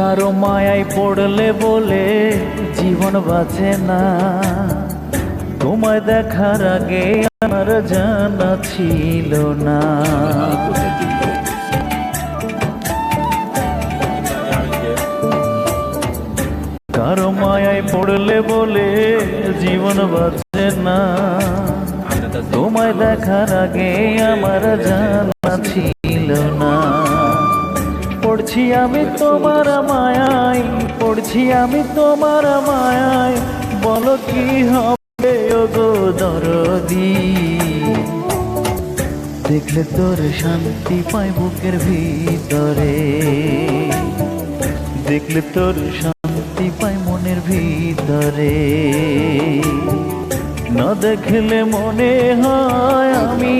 কারো মায়ায় পড়লে বলে জীবন বাঁচে না, তোমায় দেখার আগে আমার জানা ছিল না। কারো মায়ায় পড়লে বলে জীবন বাঁচে না, তোমায় দেখার আগে আমার জানা ছিল না। পড়ছি আমি তোমার মায়ায়, পড়ছি আমি তোমার মায়ায়, বলো কি হবে ওগো দরদি। দেখলে তোর শান্তি পাই বুকের ভিতরে, দেখলে তোর শান্তি পাই মনের ভিতরে। না দেখলে মনে হয় আমি